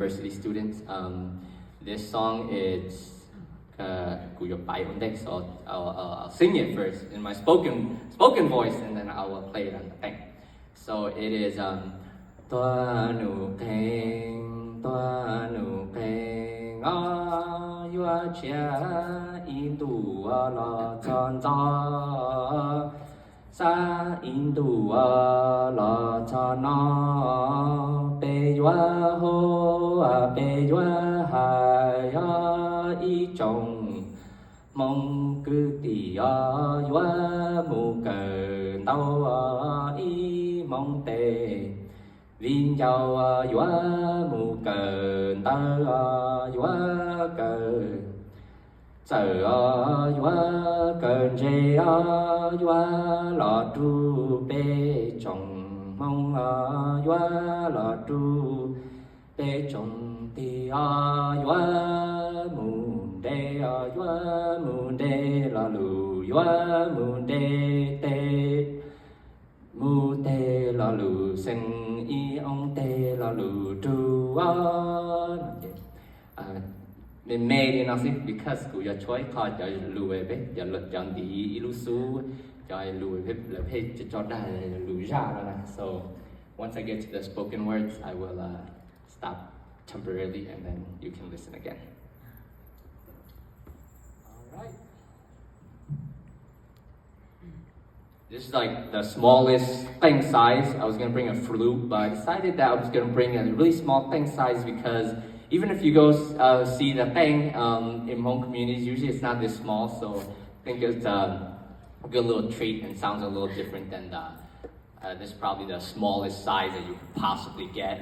university students. This song is so I'll sing it first in my spoken voice, and then I will play it on the thing. So it is Tua nu keng a yua chia in tu a la chan za sa in tu a la chan na pe yua ho a pe yua hai a y trong mong cứ tì a yua mu cờ đau a y mong tề viên châu yua mu cờ tơ yua cờ sở yua cờ rê yua lọ tru bê chồng mong yua lọ tru bê chồng tì yua mu đê lọ lù yua mu đê tê mu tê lọ lù sinh y ông tê lọ lù tru mình mê đi nó xin because của giờ chối khỏi giờ lùi về giờ lật chọn đi ilu su giờ lùi về là hết cho đài lùi ra rồi nè. So once I get to the spoken words, I will stop temporarily and then you can listen again. All right. This is like the smallest thing size. I was gonna bring a flute, but I decided that I was gonna bring a really small thing size because even if you go see the thing in Hmong communities, usually it's not this small, so I think it's a good little treat and sounds a little different than this is probably the smallest size that you could possibly get.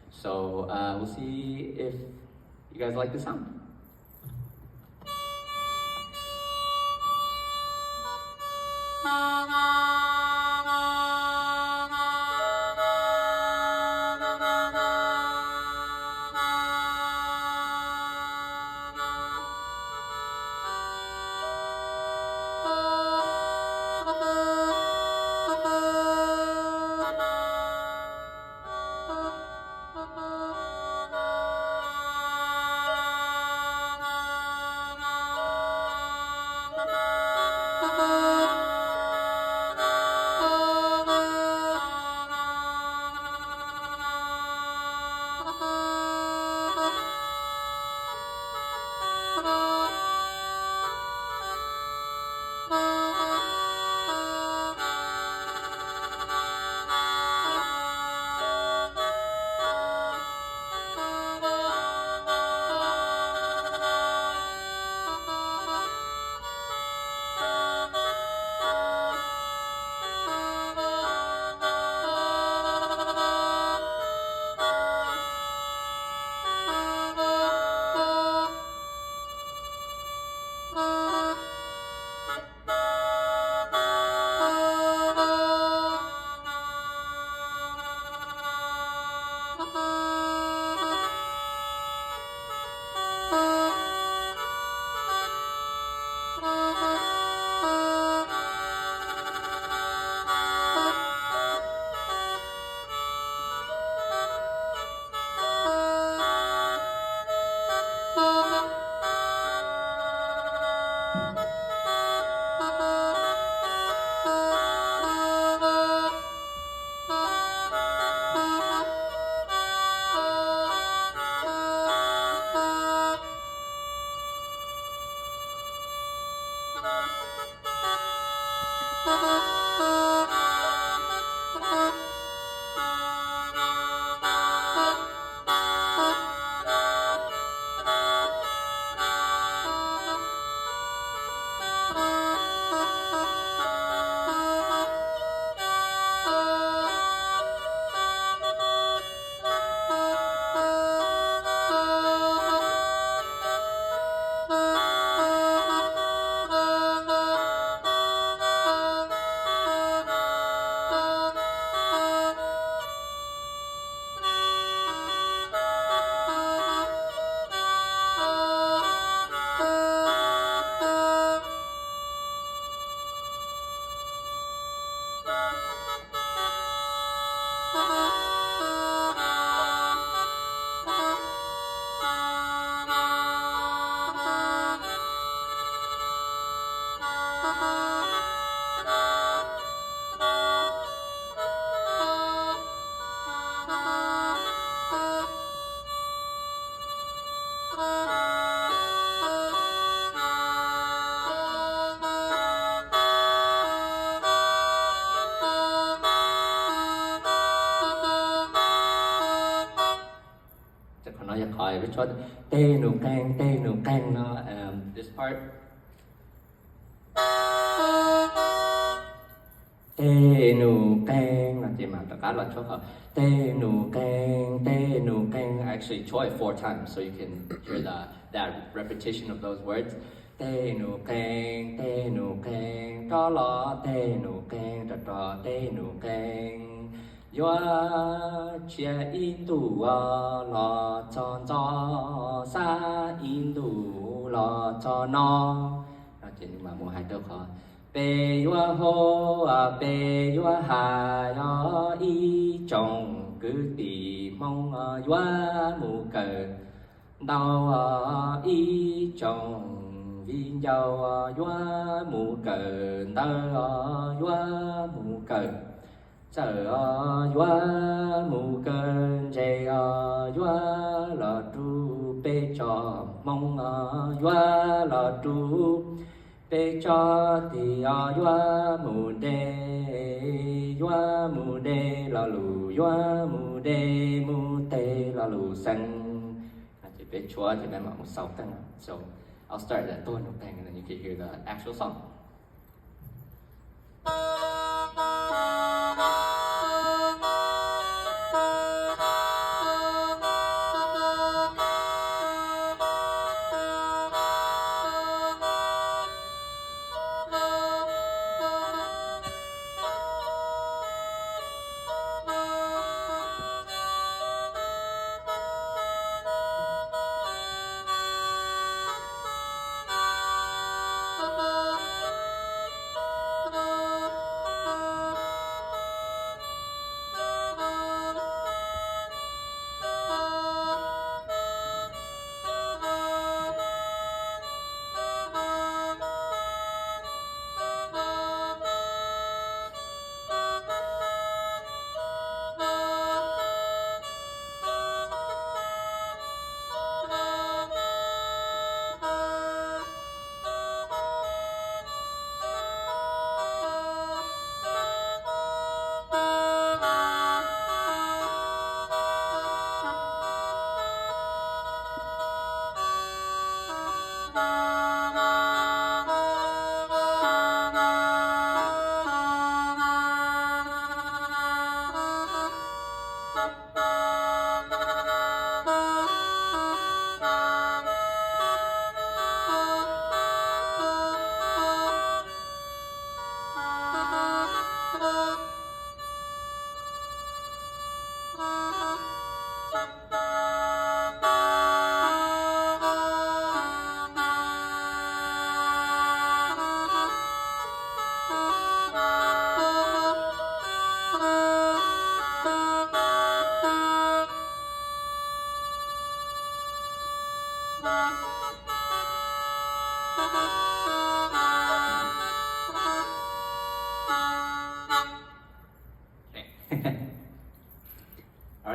So we'll see if you guys like the sound. จะขอน้อยจะคอยไปชดเต้หนูแกงเต้หนูแกงเนาะthis part เต้หนูแกงนะจีมาตะการหลัดชดเขาเต้หนูแกงเต้หนูแกง actually try it 4 times so you can hear that repetition of those words เต้หนูแกงเต้หนูแกงตอลอเต้หนูแกงตอตอเต้หนูแกงยัวเชียอินดูลอจอนจอซาอินดูลอจอนอเราจะมาโมไฮเตอร์คอเปยัวโฮเปยัวหายอีจงcứ tì mongยัวมูเกิดดาวอีจงวิญญายัวมูเกิดดาวยัวมูเกิดchờ yoa mu cơn dây yoa là tru bê cho mong yoa là tru bê cho thì yoa mu đê là lù yoa mu đê mu tê là lù xanh chỉ bê chúa thì em một sáu tăng so I'll start that tone of thing and then you can hear the actual song.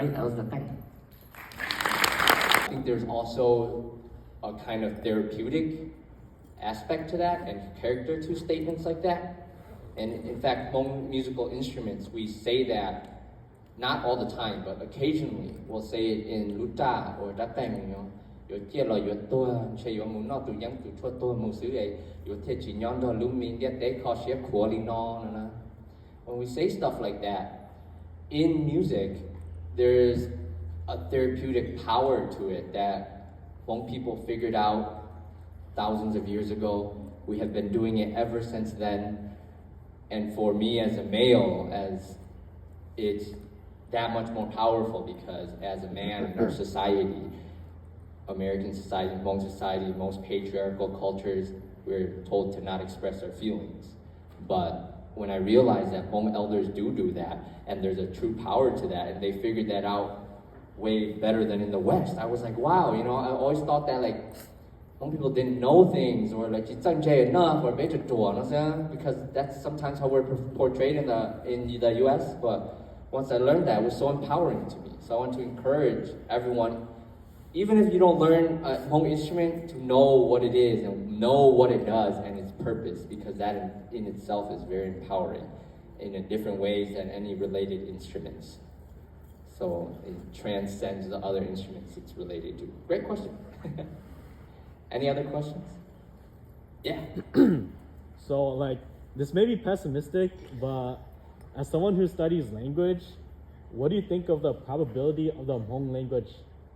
Alright, that was the thing. I think there's also a kind of therapeutic aspect to that and character to statements like that. And in fact, among musical instruments, we say that not all the time, but occasionally we'll say it in luta or datang, you know. Yo chia lo yo tua, che yo mu no tu yang tu chua tua mu su ai, yo te chi nyon do lu min dia te ko shia kwo li no na. When we say stuff like that in music, there's a therapeutic power to it that Hmong people figured out thousands of years ago. We have been doing it ever since then. And for me as a male, as it's that much more powerful because as a man in our society, American society, Hmong society, most patriarchal cultures, we're told to not express our feelings. But when I realized that Hmong elders do that, and there's a true power to that, and they figured that out way better than in the West, I was like, wow, you know, I always thought that like Hmong people didn't know things or like enough or because that's sometimes how we're portrayed in the US. But once I learned that, it was so empowering to me. So I want to encourage everyone, even if you don't learn a Hmong instrument, to know what it is and know what it does and its purpose, because that in itself is very empowering in a different ways than any related instruments. So it transcends the other instruments it's related to. Great question. Any other questions? Yeah. So like, this may be pessimistic, but as someone who studies language, what do you think of the probability of the Hmong language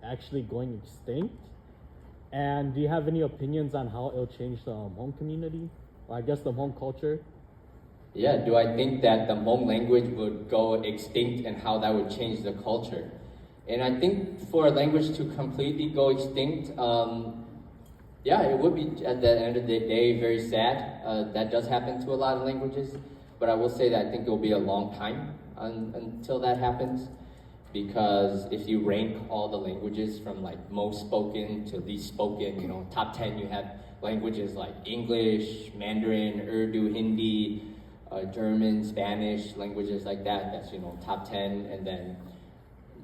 actually going extinct? And do you have any opinions on how it'll change the Hmong community? Or I guess the Hmong culture? Yeah, do I think that the Hmong language would go extinct and how that would change the culture? And I think for a language to completely go extinct, yeah, it would be at the end of the day very sad. That does happen to a lot of languages, but I will say that I think it will be a long time until that happens, because if you rank all the languages from like most spoken to least spoken, you know, top 10 you have languages like English, Mandarin, Urdu, Hindi, German, Spanish, languages like that. That's, you know, top 10, and then,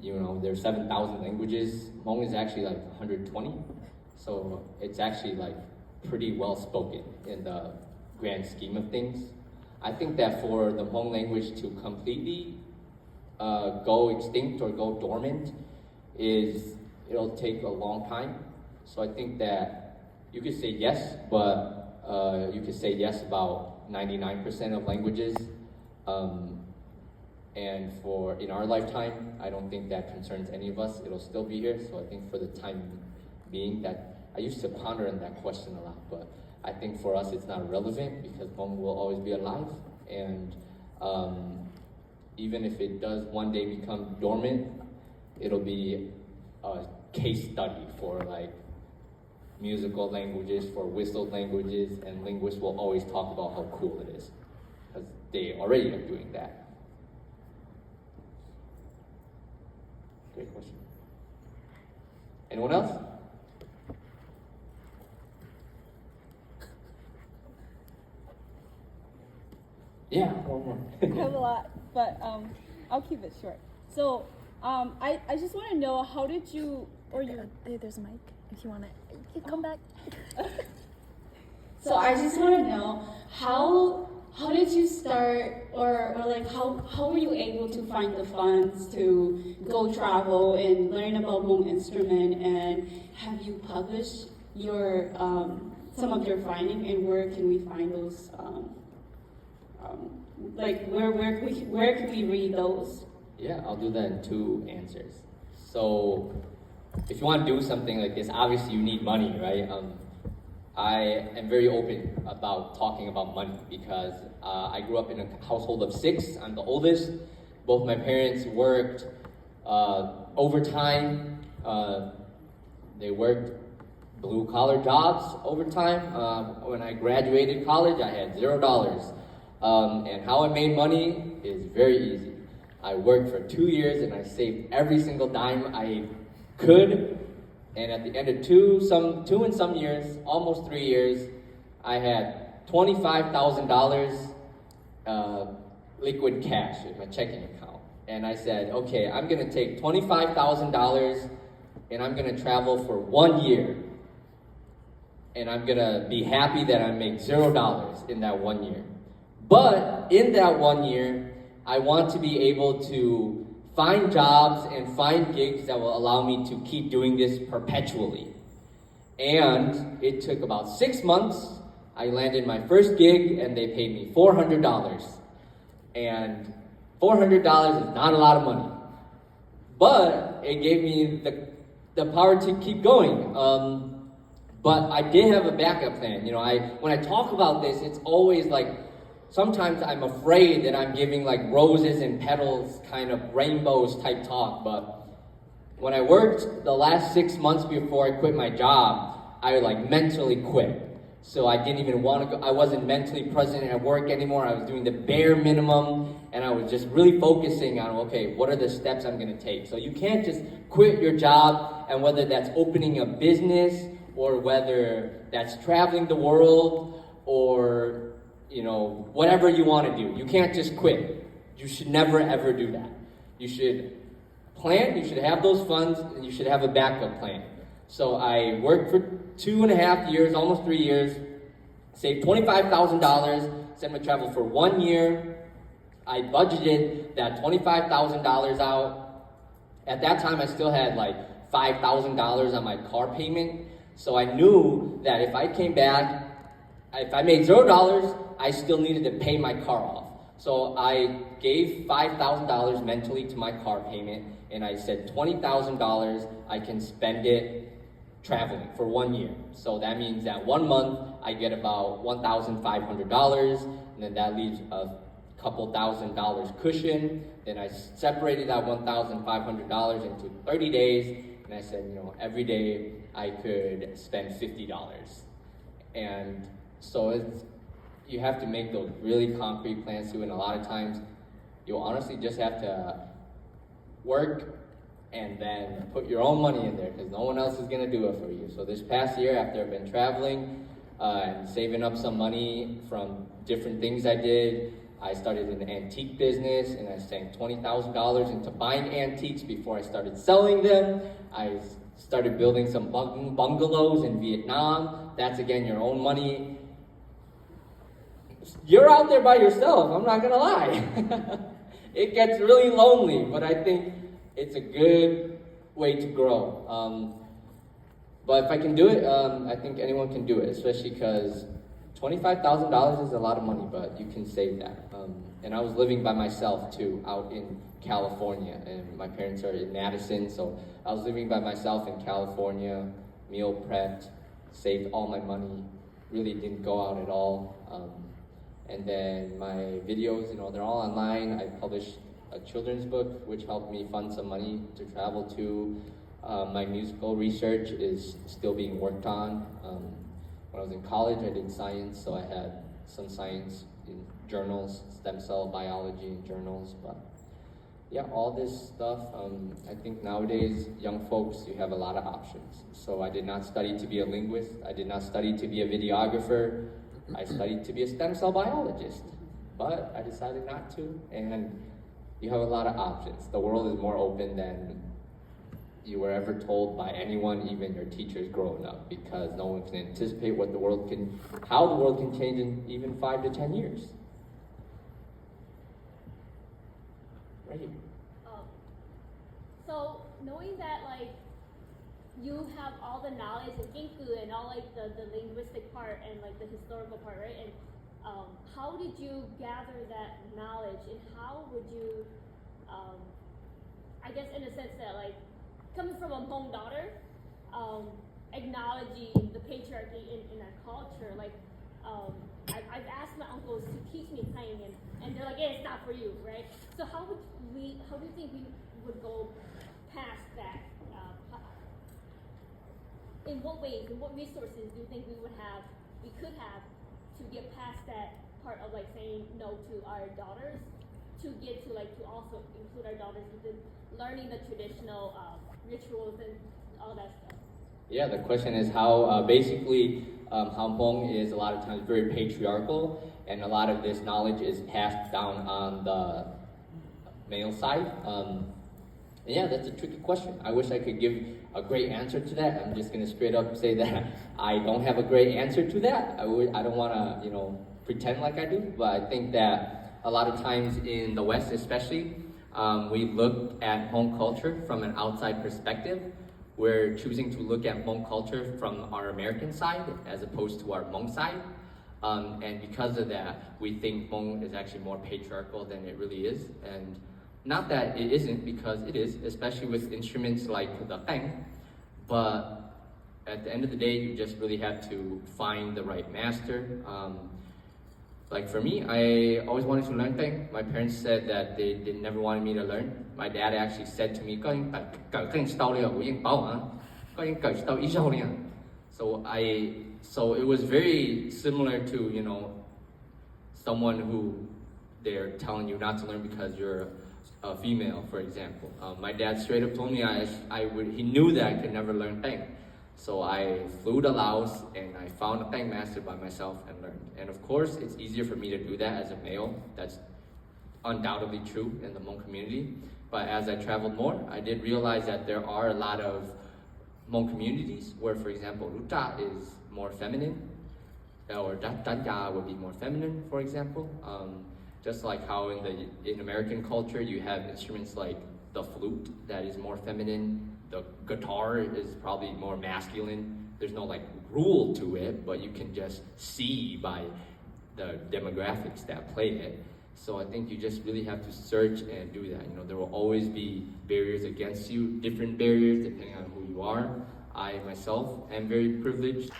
you know, there's 7,000 languages. Hmong is actually like 120, so it's actually like pretty well spoken in the grand scheme of things. I think that for the Hmong language to completely go extinct or go dormant it'll take a long time. So I think that you could say yes, but you could say yes about 99% of languages. And for in our lifetime, I don't think that concerns any of us. It'll still be here. So I think for the time being, that I used to ponder on that question a lot, but I think for us it's not relevant because Hmong will always be alive. And even if it does one day become dormant, it'll be a case study for like musical languages, for whistled languages, and linguists will always talk about how cool it is because they already are doing that. Great question. Anyone else? Yeah, one more. I have a lot, but I'll keep it short. So I just want to know, how did you, or you, There's a mic if you want it. You can come back. So I just want to know, how did you start, or like how were you able to find the funds to go travel and learn about Hmong instrument, and have you published your some of your finding, and where can we find those? Like where can we read those? Yeah, I'll do that in two answers. So if you want to do something like this, obviously you need money, right? I am very open about talking about money because I grew up in a household of 6. I'm the oldest. Both my parents worked overtime. They worked blue-collar jobs overtime. When I graduated college, I had $0. And how I made money is very easy. I worked for 2 years and I saved every single dime I could. And at the end of two and some years, almost 3 years, I had $25,000 liquid cash in my checking account. And I said, okay, I'm gonna take $25,000 and I'm gonna travel for 1 year. And I'm gonna be happy that I make $0 in that 1 year. But in that 1 year, I want to be able to find jobs and find gigs that will allow me to keep doing this perpetually. And it took about 6 months. I landed my first gig and they paid me $400. And $400 is not a lot of money. But it gave me the power to keep going. But I did have a backup plan. You know, when I talk about this, it's always like, sometimes I'm afraid that I'm giving like roses and petals, kind of rainbows type talk, but when I worked the last 6 months before I quit my job, I like mentally quit. So I didn't even want to go, I wasn't mentally present at work anymore. I was doing the bare minimum and I was just really focusing on, okay, what are the steps I'm gonna take? So you can't just quit your job, and whether that's opening a business or whether that's traveling the world or, you know, whatever you want to do. You can't just quit. You should never ever do that. You should plan, you should have those funds, and you should have a backup plan. So I worked for 2.5 years, almost 3 years, saved $25,000, said I'm gonna travel for 1 year. I budgeted that $25,000 out, At that time, I still had like $5,000 on my car payment. So I knew that if I came back, if I made $0, I still needed to pay my car off. So I gave $5,000 mentally to my car payment, and I said $20,000 I can spend it traveling for 1 year. So that means that 1 month I get about $1,500, and then that leaves a couple $1,000 cushion. Then I separated that $1,500 into 30 days, and I said, every day I could spend $50. And so you have to make those really concrete plans too, and a lot of times you'll honestly just have to work and then put your own money in there because no one else is going to do it for you. So this past year, after I've been traveling and saving up some money from different things I did, I started an antique business, and I sank $20,000 into buying antiques before I started selling them. I started building some bungalows in Vietnam. That's again your own money. You're out there by yourself, I'm not gonna lie. It gets really lonely, but I think it's a good way to grow. But if I can do it, I think anyone can do it, especially because $25,000 is a lot of money, but you can save that. And I was living by myself too, out in California, and my parents are in Madison, so I was living by myself in California, meal prepped, saved all my money, really didn't go out at all. And then my videos, they're all online. I published a children's book, which helped me fund some money to travel to. My musical research is still being worked on. When I was in college, I did science, so I had some science in journals, stem cell biology in journals. But yeah, all this stuff, I think nowadays, young folks, you have a lot of options. So I did not study to be a linguist. I did not study to be a videographer. I studied to be a stem cell biologist, but I decided not to, and you have a lot of options. The world is more open than you were ever told by anyone, even your teachers growing up, because no one can anticipate how the world can change in even 5 to 10 years. Right here. So knowing that you have all the knowledge of Ginku and all the linguistic part and the historical part, right? And how did you gather that knowledge, and how would you, I guess in a sense that coming from a Hmong daughter, acknowledging the patriarchy in our culture, I've asked my uncles to teach me Neng, and they're like, yeah, it's not for you, right? So how do you think we would go past that? In what ways, and what resources do you think we could have to get past that part of saying no to our daughters, to get to also include our daughters within learning the traditional rituals and all that stuff? Yeah, the question is how basically Hmong is a lot of times very patriarchal, and a lot of this knowledge is passed down on the male side. Yeah, that's a tricky question. I wish I could give a great answer to that. I'm just gonna straight up say that I don't have a great answer to that. I don't wanna, pretend like I do, but I think that a lot of times in the West especially, we look at Hmong culture from an outside perspective. We're choosing to look at Hmong culture from our American side as opposed to our Hmong side. And because of that, we think Hmong is actually more patriarchal than it really is. And not that it isn't, because it is, especially with instruments like the Neng. But at the end of the day, you just really have to find the right master. For me, I always wanted to learn Neng. My parents said that they never wanted me to learn. My dad actually said to me, so it was very similar to, someone who they're telling you not to learn because you're a female, for example. My dad straight up told me he knew that I could never learn Neng. So I flew to Laos and I found a Neng master by myself and learned. And of course, it's easier for me to do that as a male. That's undoubtedly true in the Hmong community. But as I traveled more, I did realize that there are a lot of Hmong communities where, for example, Ruta is more feminine, or Danja would be more feminine, for example. Just like how in American culture you have instruments like the flute that is more feminine, the guitar is probably more masculine. There's no like rule to it, but you can just see by the demographics that play it. So I think you just really have to search and do that. You know, there will always be barriers against you, different barriers depending on who you are. I myself am very privileged.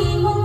Ôi,